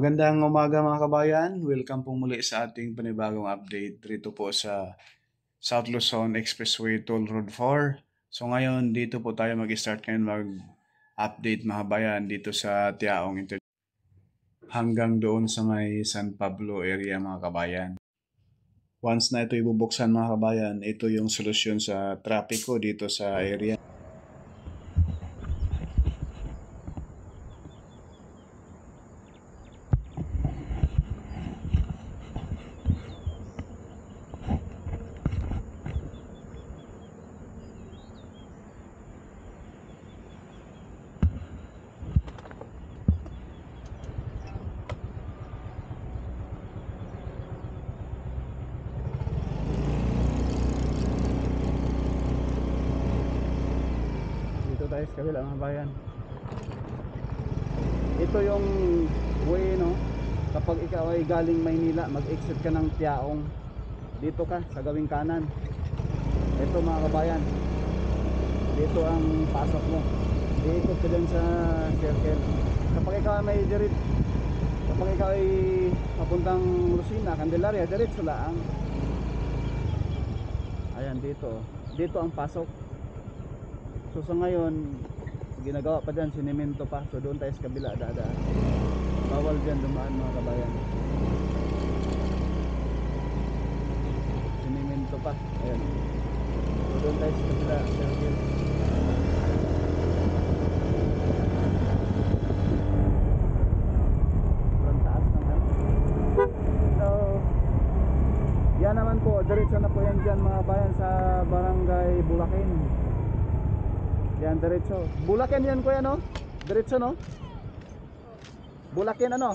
Magandang umaga mga kabayan. Welcome po muli sa ating panibagong update dito po sa South Luzon Expressway Toll Road 4. So ngayon dito po tayo mag-start ngayon mag-update mga kabayan dito sa Tiaong hanggang doon sa may San Pablo area mga kabayan. Once na ito ibubuksan mga kabayan, ito yung solusyon sa trapiko dito sa area. Tayo sa kabila mga bayan. Ito yung way, no? Kapag ikaw ay galing Maynila, mag-exit ka ng Tiaong, dito ka sa gawing kanan. Ito mga kabayan, dito ang pasok mo. Iikot ka dyan sa circle. Kapag ikaw ay papuntang Lucena, Candelaria, diretso lang. Ayan, dito ang pasok. So sa ngayon, ginagawa pa dyan, sinemento pa. So doon tayo sa kabila, dadaan. Bawal dyan dumaan mga kabayan. Sinemento pa. Ayan. So doon tayo sa kabila, circle. Sobrang taas naman. So, yan naman po, diretso na po yan dyan mga kabayan sa Barangay Bulacan. Yan, diretso. Bulacan yan kuya, no? Diretso, no? Bulacan ano?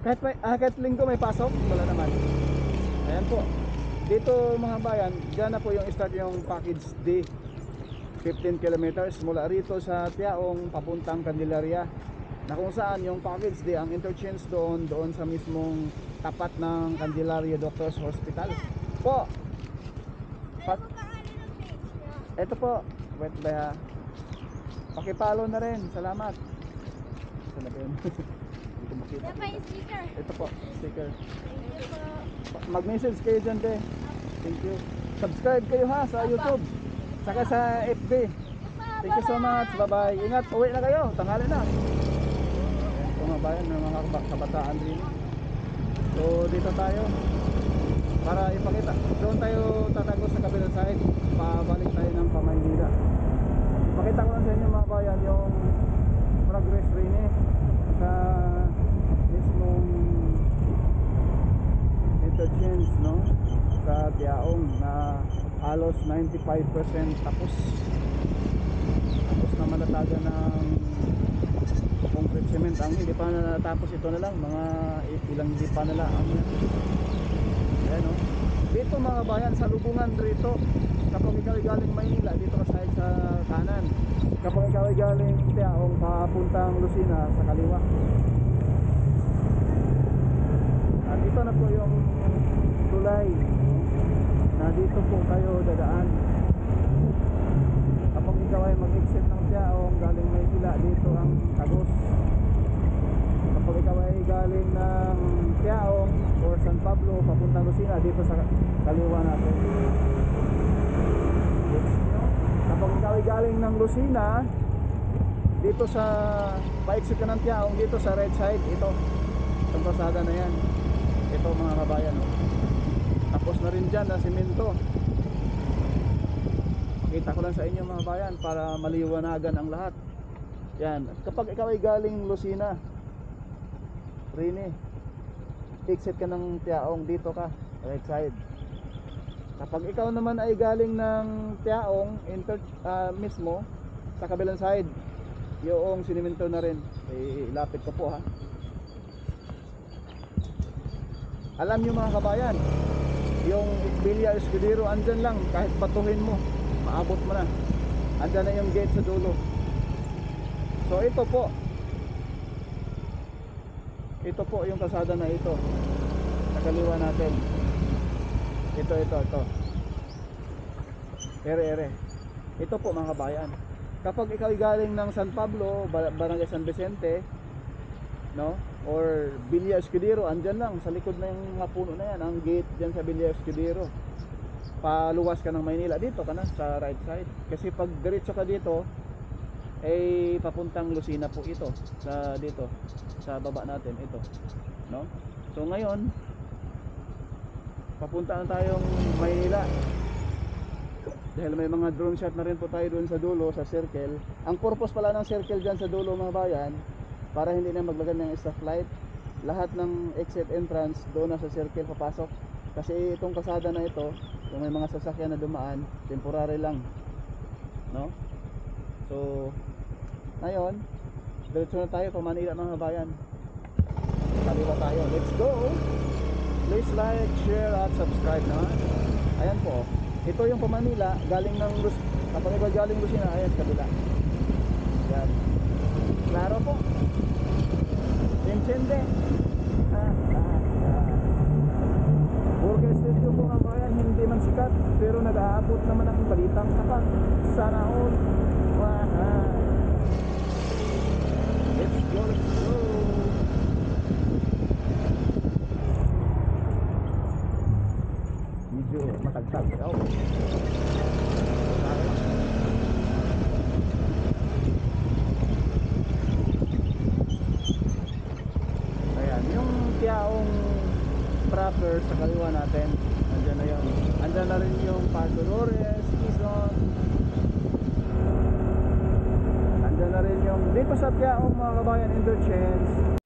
Kahit linggo may pasok, wala naman. Ayan po. Dito mga bayan, dyan na po yung start yung package D. 15 kilometers mula rito sa Tiaong papuntang Candelaria. Na kung saan yung package D, ang interchange doon sa mismong tapat ng Candelaria Doctors Hospital. Po. Ito po. Wait ba ha? Pakipalo na rin. Salamat. Sana ba yun? Dito makita. Sticker. Ito po, sticker. Thank you po. Mag-message kayo dyan, de. Thank you. Subscribe kayo ha sa YouTube. Saka sa FB. Thank you so much. Bye-bye. Ingat. Uwi na kayo. Tanghali na. Ito mga bayan ng mga kabataan rin. So dito tayo para ipakita. Doon tayo tatago sa kabilang side. Pabalik tayo ng Pamaynila. Pakita ko lang sa inyo mga bayan yung progress rin sa mismong interchange, no? Sa Tiaong na halos 95% tapos na malataga ng concrete cement. Ang hindi pa na natapos, ito na lang mga ilang di pa na lang. Ayan, no? Dito mga bayan sa lubungan rito, kapag ikaw ay galing Maynila, dito ka side sa kanan. Kapag ikaw ay galing Tiaong papuntang Lucena, sa kaliwa. At ito na po yung tulay na dito po kayo dadaan. Kapag ikaw ay mag-exit ng Tiaong galing Maynila, dito ang Tagos. Kapag ikaw ay galing ng Tiaong or San Pablo papuntang Lucena, dito sa kaliwa natin. Kapag ikaw ay galing ng Lucena, dito sa pa-exit ka ng Tiaong, dito sa right side, ito itong pasada na yan. Ito mga kabayan, no? Tapos na rin dyan na simento. Kita ko lang sa inyo mga bayan para maliwanagan ang lahat. Yan, kapag ikaw ay galing Lucena, Rini, exit ka ng Tiaong, dito ka right side. Kapag ikaw naman ay galing ng Tiaong mismo sa kabilang side, yung sinimento na rin, ilapit ko po ha. Alam nyo mga kabayan, yung Villa Escudero andyan lang, kahit batuhin mo maabot mo na, andyan na yung gate sa dulo. So ito po yung kalsada na ito sa kaliwa natin. Ito ere. Ito po mga kabayan, kapag ikaw galing ng San Pablo, Barangay San Vicente, no? or Villa Escudero, andyan lang sa likod na yung mga puno na yan, ang gate dyan sa Villa Escudero. Paluwas ka ng Maynila, dito ka na sa right side. Kasi pag diretso ka dito ay papuntang Lucena po ito, sa dito sa baba natin ito, no? So ngayon papunta na tayong Maynila dahil may mga drone shot na rin po tayo doon sa dulo sa circle. Ang purpose pala ng circle dyan sa dulo mga bayan, para hindi na maglagay ng stoplight, lahat ng exit entrance doon na sa circle papasok. Kasi itong kalsada na ito, yung may mga sasakyan na dumaan, temporary lang, no? So ngayon diretso na tayo pa Manila mga bayan. Kaliwa tayo, let's go. Please like, share at subscribe na. Ayan po, ito yung Manila galing ng kapag iba galing Lucena, ayan kabila. Yan, klaro po, intende. Burger Studio po mga bayan, hindi man sikat pero nag-aabot naman ang balitang tapat. Sana all. Let's go, let's go. Medyo matagtag. Oh. Ayan, yung Tiaong proper sa kaliwa natin, andyan na yun. Andyan na rin yung Paso Dolores, Quezon. Andyan na rin yung dito sa Tiaong mga kabayan interchange.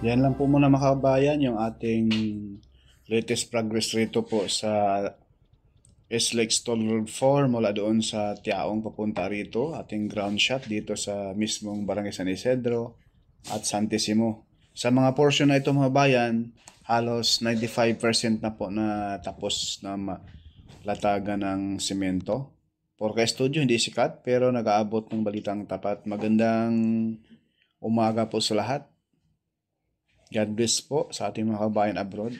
Yan lang po muna mga kabayan yung ating latest progress rito po sa SLEX Toll Road 4 mula doon sa Tiaong papunta rito. Ating ground shot dito sa mismong Barangay San Isidro at Santissimo. Sa mga portion na ito mga bayan, halos 95% na po na tapos na latagan ng semento. Porca Studio hindi sikat pero nag-aabot ng balitang tapat. Magandang umaga po sa lahat. God bless po sa ating mga kabayan abroad.